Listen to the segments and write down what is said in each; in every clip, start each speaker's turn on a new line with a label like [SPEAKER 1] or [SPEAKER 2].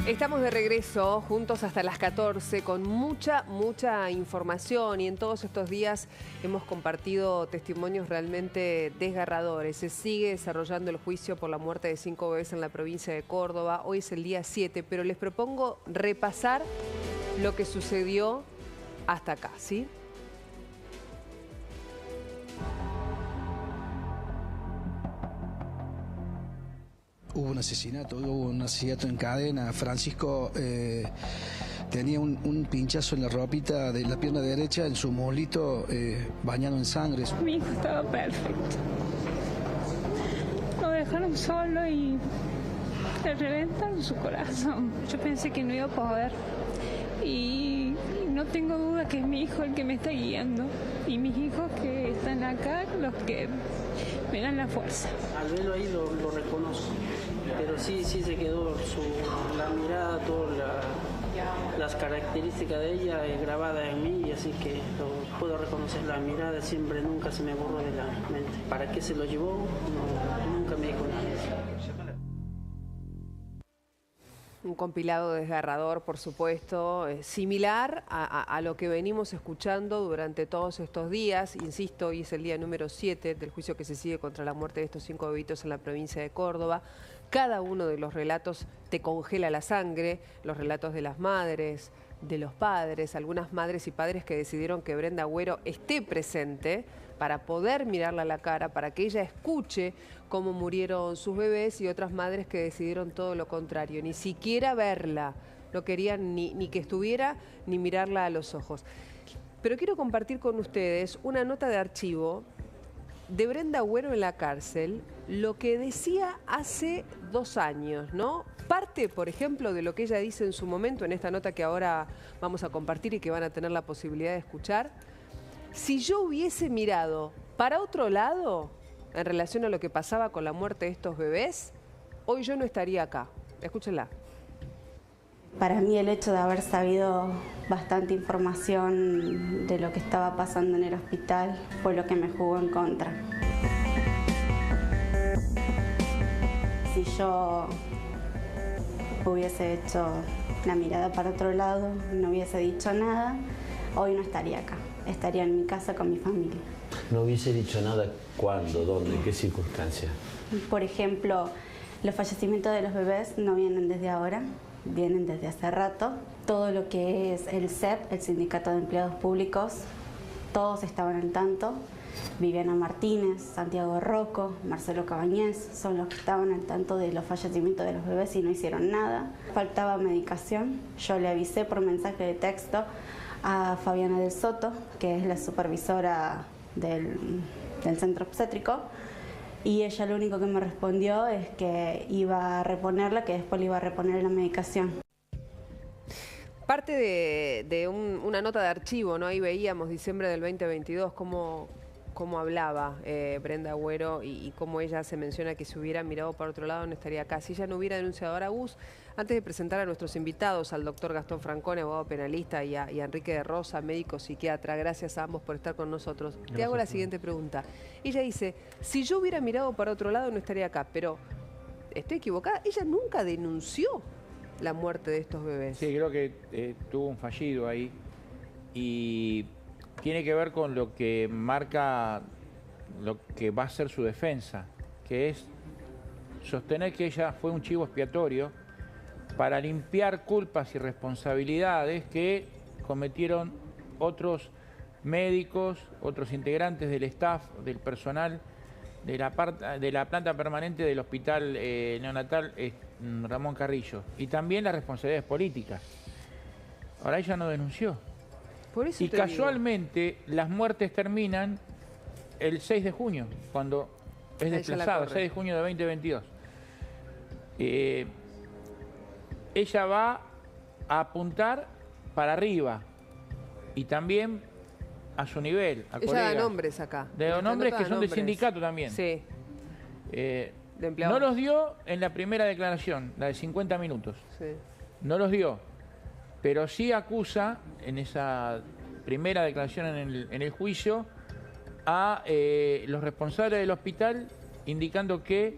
[SPEAKER 1] Estamos de regreso juntos hasta las 14 con mucha información, y en todos estos días hemos compartido testimonios realmente desgarradores. Se sigue desarrollando el juicio por la muerte de 5 bebés en la provincia de Córdoba. Hoy es el día 7, pero les propongo repasar lo que sucedió hasta acá, ¿sí?
[SPEAKER 2] Hubo un asesinato en cadena. Francisco tenía un pinchazo en la ropita de la pierna derecha, en su mulito, bañado en sangre.
[SPEAKER 3] Mi hijo estaba perfecto. Lo dejaron solo y le reventaron su corazón. Yo pensé que no iba a poder. Y no tengo duda que es mi hijo el que me está guiando. Y mis hijos que están acá, los que me dan la fuerza.
[SPEAKER 4] Al verlo ahí lo reconozco, pero sí se quedó la mirada, todas las características de ella grabada en mí, y así que lo puedo reconocer. La mirada siempre, nunca se me borró de la mente. ¿Para qué se lo llevó? No, nunca me dijo nada.
[SPEAKER 1] Un compilado desgarrador, por supuesto, similar a lo que venimos escuchando durante todos estos días. Insisto, hoy es el día número 7 del juicio que se sigue contra la muerte de estos 5 bebitos en la provincia de Córdoba. Cada uno de los relatos te congela la sangre, los relatos de las madres, de los padres, algunas madres y padres que decidieron que Brenda Agüero esté presente para poder mirarla a la cara, para que ella escuche cómo murieron sus bebés, y otras madres que decidieron todo lo contrario, ni siquiera verla, no querían ni que estuviera, ni mirarla a los ojos. Pero quiero compartir con ustedes una nota de archivo de Brenda Agüero en la cárcel, lo que decía hace 2 años, ¿no? Parte, por ejemplo, de lo que ella dice en su momento, en esta nota que ahora vamos a compartir y que van a tener la posibilidad de escuchar. Si yo hubiese mirado para otro lado en relación a lo que pasaba con la muerte de estos bebés, hoy yo no estaría acá. Escúchenla.
[SPEAKER 5] Para mí el hecho de haber sabido bastante información de lo que estaba pasando en el hospital fue lo que me jugó en contra. Si yo hubiese hecho la mirada para otro lado, no hubiese dicho nada, hoy no estaría acá. Estaría en mi casa con mi familia.
[SPEAKER 6] ¿No hubiese dicho nada cuándo, dónde, en qué circunstancias?
[SPEAKER 5] Por ejemplo, los fallecimientos de los bebés no vienen desde ahora, vienen desde hace rato. Todo lo que es el CEP, el Sindicato de Empleados Públicos, todos estaban al tanto. Viviana Martínez, Santiago Rocco, Marcelo Cabañez, son los que estaban al tanto de los fallecimientos de los bebés y no hicieron nada. Faltaba medicación. Yo le avisé por mensaje de texto a Fabiana del Soto, que es la supervisora del centro obstétrico, y ella lo único que me respondió es que iba a reponerla, que después le iba a reponer la medicación.
[SPEAKER 1] Parte de una nota de archivo, ¿no? Ahí veíamos diciembre del 2022 cómo hablaba Brenda Agüero y cómo ella se menciona que si hubiera mirado para otro lado no estaría acá. Si ella no hubiera denunciado a Araúz. Antes de presentar a nuestros invitados, al doctor Gastón Francone, abogado penalista, y a Enrique de Rosa, médico psiquiatra, gracias a ambos por estar con nosotros. Gracias. Te hago la siguiente pregunta. Ella dice, si yo hubiera mirado para otro lado no estaría acá, pero estoy equivocada, ella nunca denunció la muerte de estos bebés.
[SPEAKER 7] Sí, creo que tuvo un fallido ahí, y tiene que ver con lo que marca lo que va a ser su defensa, que es sostener que ella fue un chivo expiatorio para limpiar culpas y responsabilidades que cometieron otros médicos, otros integrantes del staff, del personal de la planta permanente del hospital neonatal Ramón Carrillo, y también las responsabilidades políticas. Ahora ella no denunció.
[SPEAKER 1] Por eso
[SPEAKER 7] y casualmente las muertes terminan el 6 de junio, cuando es desplazada, el 6 de junio de 2022. Ella va a apuntar para arriba y también a su nivel, a
[SPEAKER 1] ella
[SPEAKER 7] colegas.
[SPEAKER 1] da nombres acá.
[SPEAKER 7] De nombres que son del sindicato también.
[SPEAKER 1] Sí.
[SPEAKER 7] De no los dio en la primera declaración, la de 50 minutos.
[SPEAKER 1] Sí.
[SPEAKER 7] No los dio, pero sí acusa en esa primera declaración en el juicio a los responsables del hospital, indicando que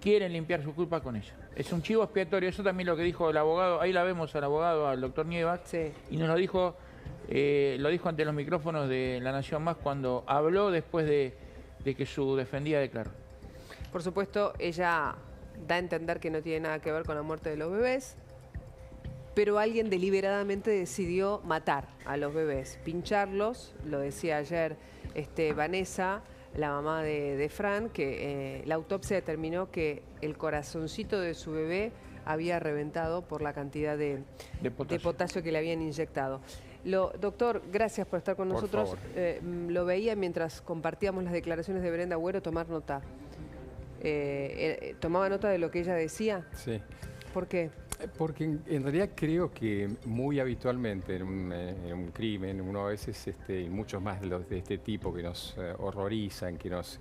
[SPEAKER 7] quieren limpiar su culpa con ella. Es un chivo expiatorio, eso también lo que dijo el abogado, ahí la vemos al abogado, al doctor Nievas,
[SPEAKER 1] Sí.
[SPEAKER 7] y nos lo dijo ante los micrófonos de La Nación Más cuando habló después de que su defendida declaró.
[SPEAKER 1] Por supuesto, ella da a entender que no tiene nada que ver con la muerte de los bebés, pero alguien deliberadamente decidió matar a los bebés, pincharlos, lo decía ayer Vanessa, la mamá de Fran, que la autopsia determinó que el corazoncito de su bebé había reventado por la cantidad de potasio que le habían inyectado. Doctor, gracias por estar con nosotros. Lo veía mientras compartíamos las declaraciones de Brenda Agüero tomar nota. ¿Tomaba nota de lo que ella decía?
[SPEAKER 8] Sí.
[SPEAKER 1] ¿Por qué?
[SPEAKER 8] Porque en realidad creo que muy habitualmente en un crimen, uno a veces, y muchos más de los de este tipo que nos horrorizan, que nos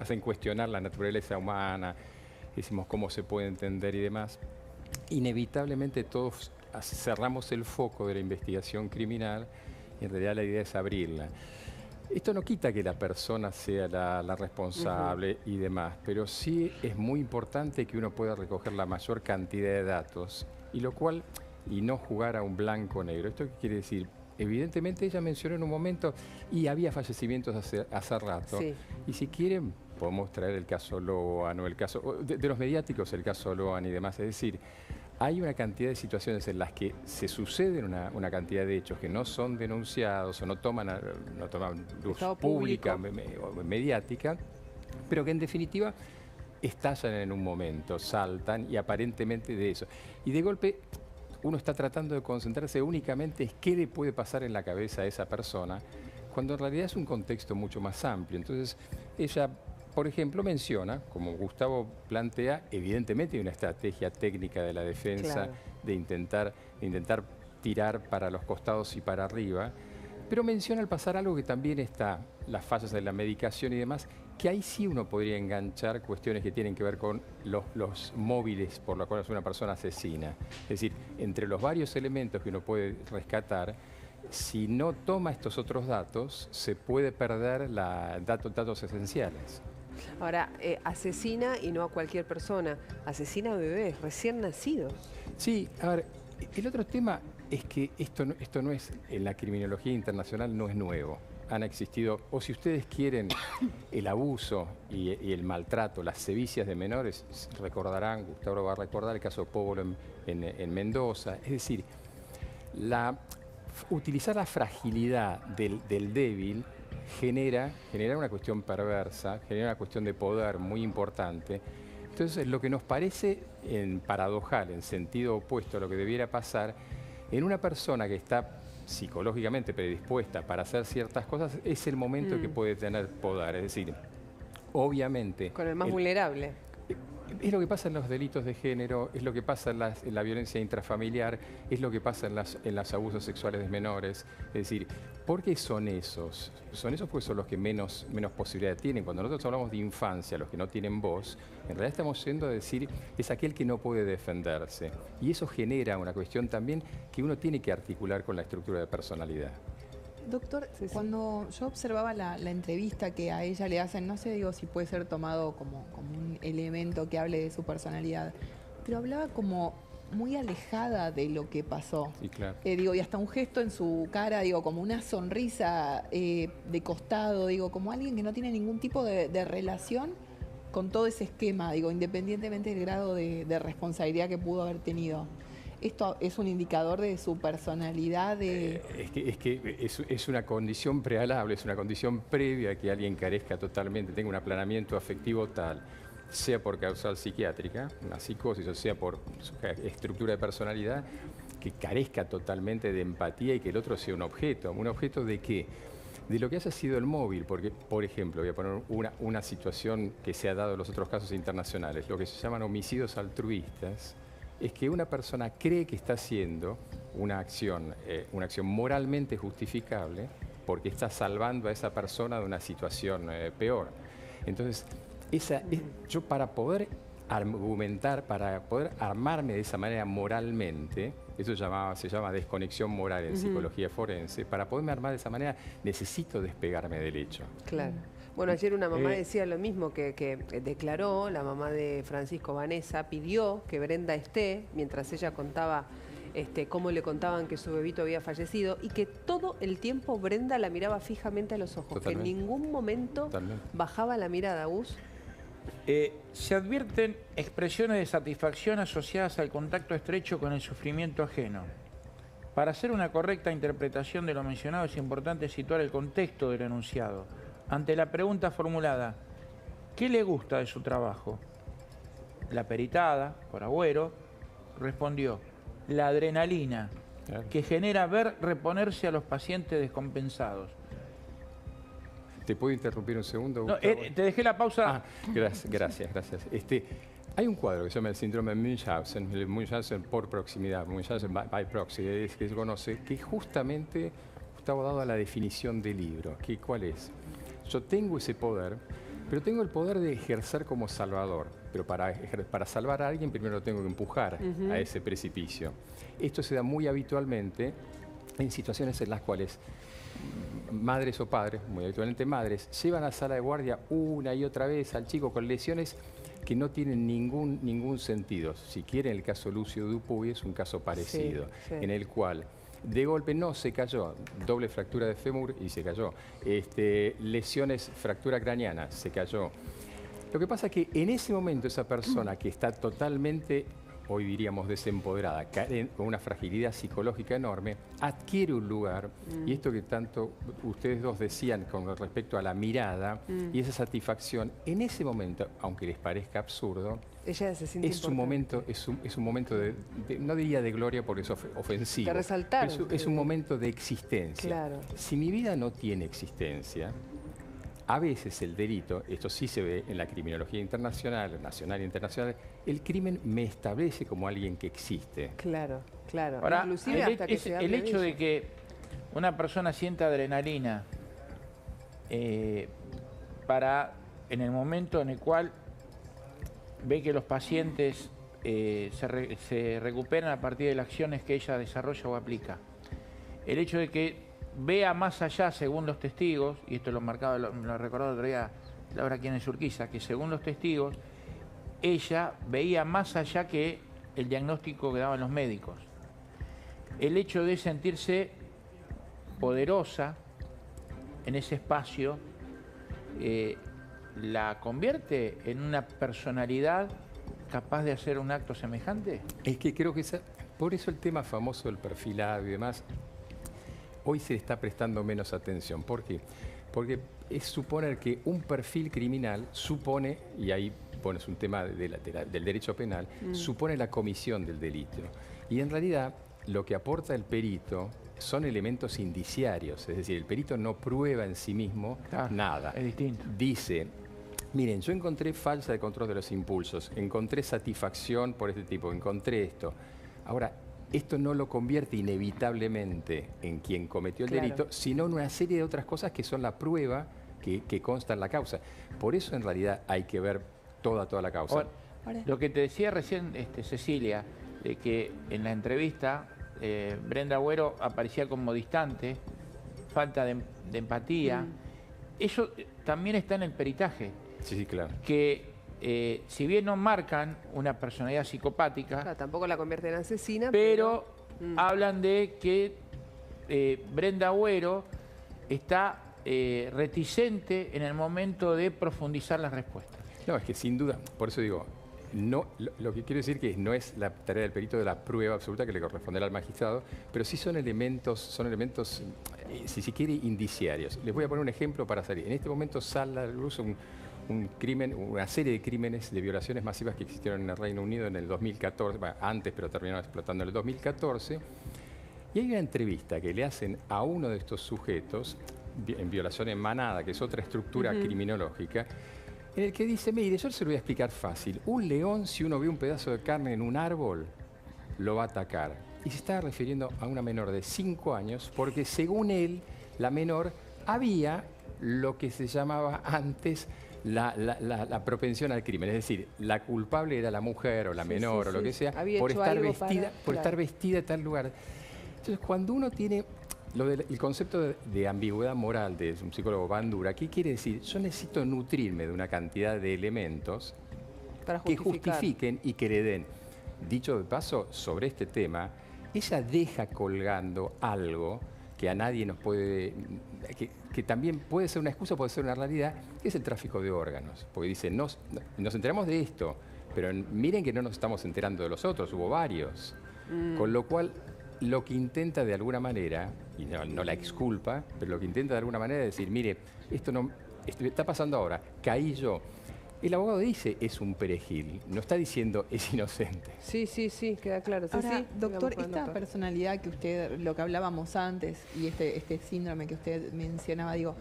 [SPEAKER 8] hacen cuestionar la naturaleza humana, decimos cómo se puede entender y demás, inevitablemente todos cerramos el foco de la investigación criminal y en realidad la idea es abrirla. Esto no quita que la persona sea la responsable y demás, pero sí es muy importante que uno pueda recoger la mayor cantidad de datos y no jugar a un blanco-negro. ¿Esto qué quiere decir? Evidentemente ella mencionó en un momento y había fallecimientos hace rato.
[SPEAKER 1] Sí.
[SPEAKER 8] Y si quieren podemos traer el caso Loan o el caso de los mediáticos, el caso Loan y demás. Es decir, hay una cantidad de situaciones en las que se suceden una cantidad de hechos que no son denunciados o no toman luz pública o mediática, pero que en definitiva estallan en un momento, saltan y aparentemente de eso. Y de golpe uno está tratando de concentrarse únicamente en qué le puede pasar en la cabeza a esa persona, cuando en realidad es un contexto mucho más amplio. Entonces ella, por ejemplo, menciona, como Gustavo plantea, evidentemente hay una estrategia técnica de la defensa,
[SPEAKER 1] claro,
[SPEAKER 8] de intentar tirar para los costados y para arriba, pero menciona al pasar algo que también está, las fallas de la medicación y demás, que ahí sí uno podría enganchar cuestiones que tienen que ver con los móviles por los cuales una persona asesina. Es decir, entre los varios elementos que uno puede rescatar, si no toma estos otros datos, se puede perder datos esenciales.
[SPEAKER 1] Ahora, asesina y no a cualquier persona, asesina a bebés recién nacidos.
[SPEAKER 8] Sí, a ver, el otro tema es que esto no es, en la criminología internacional no es nuevo. Han existido, o si ustedes quieren, el abuso y el maltrato, las sevicias de menores, recordarán, Gustavo va a recordar el caso Póvolo en Mendoza. Es decir, utilizar la fragilidad del débil genera una cuestión perversa, genera una cuestión de poder muy importante. Entonces, lo que nos parece paradojal, en sentido opuesto a lo que debiera pasar, en una persona que está psicológicamente predispuesta para hacer ciertas cosas, es el momento que puede tener poder. Es decir, obviamente...
[SPEAKER 1] Con el más vulnerable.
[SPEAKER 8] Es lo que pasa en los delitos de género, es lo que pasa en la violencia intrafamiliar, es lo que pasa en los abusos sexuales de menores. Es decir, ¿por qué son esos? Son esos porque son los que menos posibilidad tienen. Cuando nosotros hablamos de infancia, los que no tienen voz, en realidad estamos yendo a decir, es aquel que no puede defenderse. Y eso genera una cuestión también que uno tiene que articular con la estructura de personalidad.
[SPEAKER 9] Doctor, cuando yo observaba la entrevista que a ella le hacen, no sé, digo, si puede ser tomado como un elemento que hable de su personalidad, pero hablaba como muy alejada de lo que pasó.
[SPEAKER 8] Sí, claro.
[SPEAKER 9] Digo, y hasta un gesto en su cara, digo, como una sonrisa de costado, digo, como alguien que no tiene ningún tipo de relación con todo ese esquema, digo, independientemente del grado de responsabilidad que pudo haber tenido. ¿Esto es un indicador de su personalidad?
[SPEAKER 8] Es una condición prealable, es una condición previa a que alguien carezca totalmente, tenga un aplanamiento afectivo tal, sea por causal psiquiátrica, una psicosis, o sea por su estructura de personalidad, que carezca totalmente de empatía y que el otro sea un objeto. ¿Un objeto de qué? De lo que haya sido el móvil, porque, por ejemplo, voy a poner una situación que se ha dado en los otros casos internacionales, lo que se llaman homicidios altruistas, es que una persona cree que está haciendo una acción moralmente justificable porque está salvando a esa persona de una situación peor. Entonces, yo para poder argumentar, para poder armarme de esa manera moralmente, eso se llama desconexión moral en psicología forense, para poderme armar de esa manera necesito despegarme del hecho.
[SPEAKER 1] Claro. Bueno, ayer una mamá decía lo mismo, que declaró, la mamá de Francisco, Vanessa, pidió que Brenda esté, mientras ella contaba cómo le contaban que su bebito había fallecido, y que todo el tiempo Brenda la miraba fijamente a los ojos,
[SPEAKER 8] Totalmente.
[SPEAKER 1] que en ningún momento bajaba la mirada. Gus.
[SPEAKER 7] Se advierten expresiones de satisfacción asociadas al contacto estrecho con el sufrimiento ajeno. Para hacer una correcta interpretación de lo mencionado es importante situar el contexto del enunciado. Ante la pregunta formulada, ¿qué le gusta de su trabajo? La peritada, por Agüero, respondió, la adrenalina, que genera ver reponerse a los pacientes descompensados.
[SPEAKER 8] ¿Te puedo interrumpir un segundo,
[SPEAKER 7] No,
[SPEAKER 8] Gustavo?
[SPEAKER 7] te dejé la pausa.
[SPEAKER 8] Gracias. Hay un cuadro que se llama el síndrome de Munchausen, el Munchausen por proximidad, Munchausen by proxy, que se conoce, que justamente Gustavo ha dado a la definición del libro. ¿Cuál es? Yo tengo ese poder, pero tengo el poder de ejercer como salvador. Pero para salvar a alguien primero lo tengo que empujar a ese precipicio. Esto se da muy habitualmente en situaciones en las cuales madres o padres, muy habitualmente madres, llevan a la sala de guardia una y otra vez al chico con lesiones que no tienen ningún sentido. Si quieren, el caso Lucio Dupuy es un caso parecido, en el cual de golpe no se cayó, doble fractura de fémur y se cayó, lesiones, fractura craneana, se cayó. Lo que pasa es que en ese momento esa persona que está totalmente, hoy diríamos desempoderada, con una fragilidad psicológica enorme, adquiere un lugar, y esto que tanto ustedes dos decían con respecto a la mirada y esa satisfacción, en ese momento, aunque les parezca absurdo,
[SPEAKER 1] ella se siente
[SPEAKER 8] es un momento, de, no diría de gloria porque es ofensivo,
[SPEAKER 1] de resaltar,
[SPEAKER 8] es un momento de existencia.
[SPEAKER 1] Claro.
[SPEAKER 8] Si mi vida no tiene existencia, a veces el delito, esto sí se ve en la criminología internacional, nacional e internacional, el crimen me establece como alguien que existe.
[SPEAKER 1] Claro.
[SPEAKER 7] Ahora,
[SPEAKER 1] inclusive hasta que se hable
[SPEAKER 7] el hecho de que una persona sienta adrenalina en el momento en el cual ve que los pacientes se recuperan a partir de las acciones que ella desarrolla o aplica. El hecho de que vea más allá, según los testigos, y esto lo recordaba el otro día Laura aquí en Urquiza, que según los testigos, ella veía más allá que el diagnóstico que daban los médicos. El hecho de sentirse poderosa en ese espacio la convierte en una personalidad capaz de hacer un acto semejante.
[SPEAKER 8] Es que creo que por eso el tema famoso del perfilado y demás, hoy se le está prestando menos atención. ¿Por qué? Porque es suponer que un perfil criminal supone, y ahí pones un tema del derecho penal, supone la comisión del delito. Y en realidad lo que aporta el perito son elementos indiciarios, es decir, el perito no prueba en sí mismo nada.
[SPEAKER 7] Es distinto.
[SPEAKER 8] Dice, miren, yo encontré falta de control de los impulsos, encontré satisfacción por este tipo, encontré esto. Ahora, esto no lo convierte inevitablemente en quien cometió el delito, sino en una serie de otras cosas que son la prueba que consta en la causa. Por eso, en realidad, hay que ver toda la causa.
[SPEAKER 7] Ahora, lo que te decía recién Cecilia, de que en la entrevista Brenda Agüero aparecía como distante, falta de empatía. Eso también está en el peritaje.
[SPEAKER 8] Sí, claro.
[SPEAKER 7] Que si bien no marcan una personalidad psicopática,
[SPEAKER 1] claro, tampoco la convierten en asesina,
[SPEAKER 7] pero hablan de que Brenda Agüero está reticente en el momento de profundizar las respuestas.
[SPEAKER 8] No, es que sin duda, por eso digo, no, lo que quiero decir que no es la tarea del perito de la prueba absoluta que le corresponderá al magistrado, pero sí son elementos, si se quiere, indiciarios. Les voy a poner un ejemplo para salir. En este momento sale a la luz un crimen, una serie de crímenes de violaciones masivas que existieron en el Reino Unido en el 2014, bueno, antes, pero terminaron explotando en el 2014. Y hay una entrevista que le hacen a uno de estos sujetos, en violación en manada, que es otra estructura criminológica, en el que dice, mire, yo se lo voy a explicar fácil. Un león, si uno ve un pedazo de carne en un árbol, lo va a atacar. Y se está refiriendo a una menor de 5 años, porque según él, la menor había lo que se llamaba antes la propensión al crimen. Es decir, la culpable era la mujer o la menor o lo que sea, por estar vestida de tal lugar. Entonces, cuando uno tiene El concepto de ambigüedad moral de un psicólogo Bandura, ¿qué quiere decir? Yo necesito nutrirme de una cantidad de elementos que justifiquen y que le den. Dicho de paso, sobre este tema, ella deja colgando algo que a nadie nos puede... que también puede ser una excusa, puede ser una realidad, que es el tráfico de órganos. Porque dice, nos enteramos de esto, pero miren que no nos estamos enterando de los otros, hubo varios. Con lo cual, lo que intenta de alguna manera, y no la exculpa, pero lo que intenta de alguna manera es decir, mire, esto está pasando ahora, caí yo. El abogado dice, es un perejil, no está diciendo, es inocente.
[SPEAKER 1] Sí, queda claro.
[SPEAKER 9] Ahora,
[SPEAKER 1] Sí,
[SPEAKER 9] doctor,
[SPEAKER 1] digamos,
[SPEAKER 9] esta personalidad que usted, lo que hablábamos antes, y este síndrome que usted mencionaba, digo,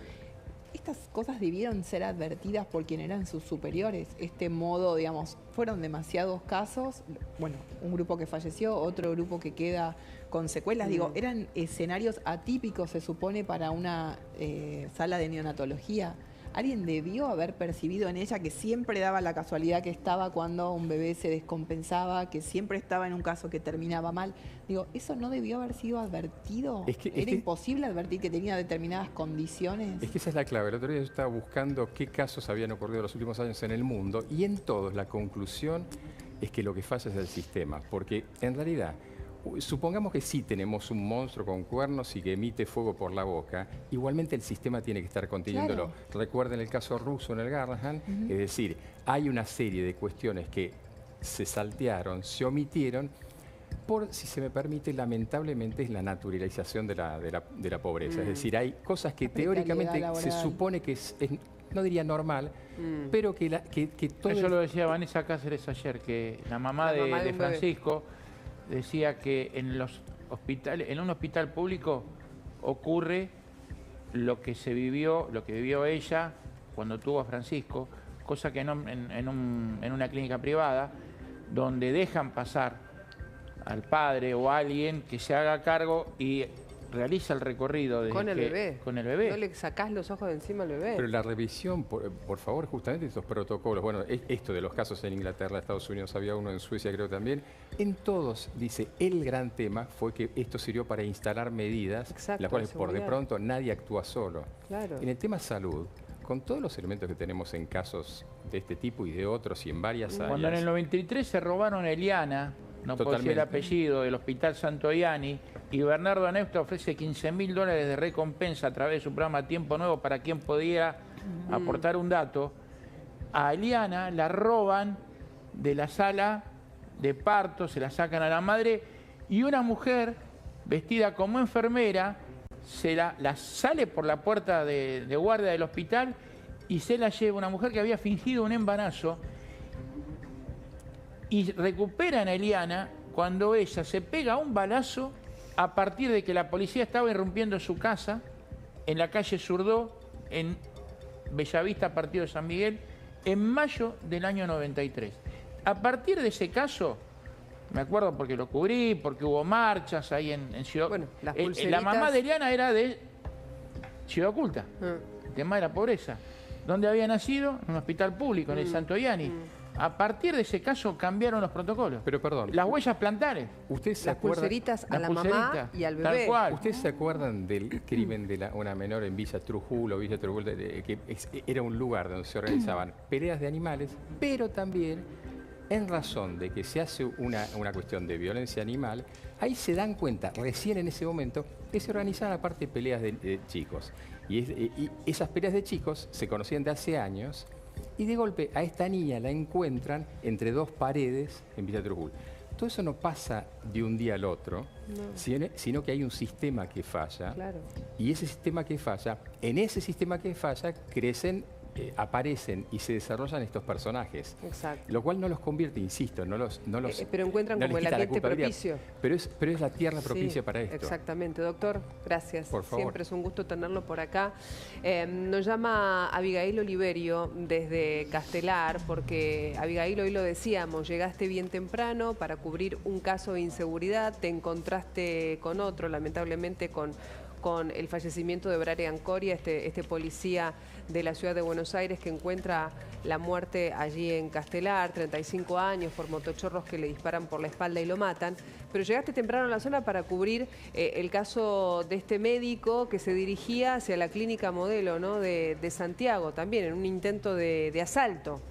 [SPEAKER 9] estas cosas debieron ser advertidas por quien eran sus superiores. Este modo, digamos, fueron demasiados casos, bueno, un grupo que falleció, otro grupo que queda con secuelas, digo, eran escenarios atípicos, se supone, para una sala de neonatología. Alguien debió haber percibido en ella que siempre daba la casualidad que estaba cuando un bebé se descompensaba, que siempre estaba en un caso que terminaba mal. Digo, ¿eso no debió haber sido advertido? ¿Era imposible advertir que tenía determinadas condiciones?
[SPEAKER 8] Es que esa es la clave. El otro día yo estaba buscando qué casos habían ocurrido en los últimos años en el mundo y en todos la conclusión es que lo que falla es el sistema. Porque en realidad, supongamos que sí tenemos un monstruo con cuernos y que emite fuego por la boca, igualmente el sistema tiene que estar conteniéndolo. Claro. Recuerden el caso ruso en el Garrahan, es decir, hay una serie de cuestiones que se saltearon, se omitieron, por, si se me permite, lamentablemente es la naturalización de la pobreza. Es decir, hay cosas que teóricamente se supone que es no diría normal, pero que todo...
[SPEAKER 7] Eso lo decía Vanessa Cáceres ayer, que la mamá de Francisco decía que en los hospitales, en un hospital público ocurre lo que vivió ella cuando tuvo a Francisco, cosa que no en una clínica privada, donde dejan pasar al padre o a alguien que se haga cargo y realiza el recorrido
[SPEAKER 1] con el bebé.
[SPEAKER 7] Con el bebé.
[SPEAKER 1] No le sacás los ojos de encima al bebé.
[SPEAKER 8] Pero la revisión, por favor, justamente estos protocolos, bueno, esto de los casos en Inglaterra, Estados Unidos, había uno en Suecia creo también, en todos, dice, el gran tema fue que esto sirvió para instalar medidas, las cuales por de pronto nadie actúa solo. Claro. En el tema salud, con todos los elementos que tenemos en casos de este tipo y de otros y en varias áreas.
[SPEAKER 7] Cuando en el 93 se robaron Eliana, no puedo decir el apellido, del Hospital Santo Yani, y Bernardo Aneusta ofrece $15.000 de recompensa a través de su programa Tiempo Nuevo para quien pudiera aportar un dato. A Eliana la roban de la sala de parto, se la sacan a la madre, y una mujer vestida como enfermera la sale por la puerta de guardia del hospital y se la lleva, una mujer que había fingido un embarazo, y recuperan a Eliana cuando ella se pega un balazo a partir de que la policía estaba irrumpiendo su casa en la calle Zurdó, en Bellavista, partido de San Miguel, en mayo del año 93. A partir de ese caso, me acuerdo porque lo cubrí, porque hubo marchas ahí en Ciudad... Bueno, la mamá de Eliana era de Ciudad Oculta, el tema de la pobreza, donde había nacido, en un hospital público, en el Santo Yani. A partir de ese caso cambiaron los protocolos.
[SPEAKER 8] Pero perdón.
[SPEAKER 7] Las huellas plantares.
[SPEAKER 8] ¿Ustedes se
[SPEAKER 1] las
[SPEAKER 8] acuerdan?
[SPEAKER 1] Pulseritas a la mamá y al bebé.
[SPEAKER 7] Tal cual.
[SPEAKER 8] ¿Ustedes se acuerdan del crimen de una menor en Villa Trujillo que era un lugar donde se organizaban peleas de animales, pero también en razón de que se hace una cuestión de violencia animal, ahí se dan cuenta, recién en ese momento, que se organizaban aparte peleas de chicos. Y esas peleas de chicos se conocían de hace años. Y de golpe a esta niña la encuentran entre dos paredes en Villa Trujillo. Todo eso no pasa de un día al otro, sino que hay un sistema que falla. Claro. Y ese sistema que falla, en ese sistema que falla crecen, aparecen y se desarrollan estos personajes. Exacto. Lo cual no los convierte, insisto, no los
[SPEAKER 1] pero encuentran como el ambiente propicio.
[SPEAKER 8] Pero es la tierra propicia para esto.
[SPEAKER 1] Exactamente. Doctor, gracias.
[SPEAKER 8] Por favor.
[SPEAKER 1] Siempre es un gusto tenerlo por acá. Nos llama Abigail Oliverio desde Castelar, porque Abigail, hoy lo decíamos, llegaste bien temprano para cubrir un caso de inseguridad, te encontraste con otro, lamentablemente con con el fallecimiento de Brian Coria, este policía de la ciudad de Buenos Aires que encuentra la muerte allí en Castelar, 35 años, por motochorros que le disparan por la espalda y lo matan. Pero llegaste temprano a la zona para cubrir el caso de este médico que se dirigía hacia la clínica Modelo, ¿no?, de Santiago, también en un intento de asalto.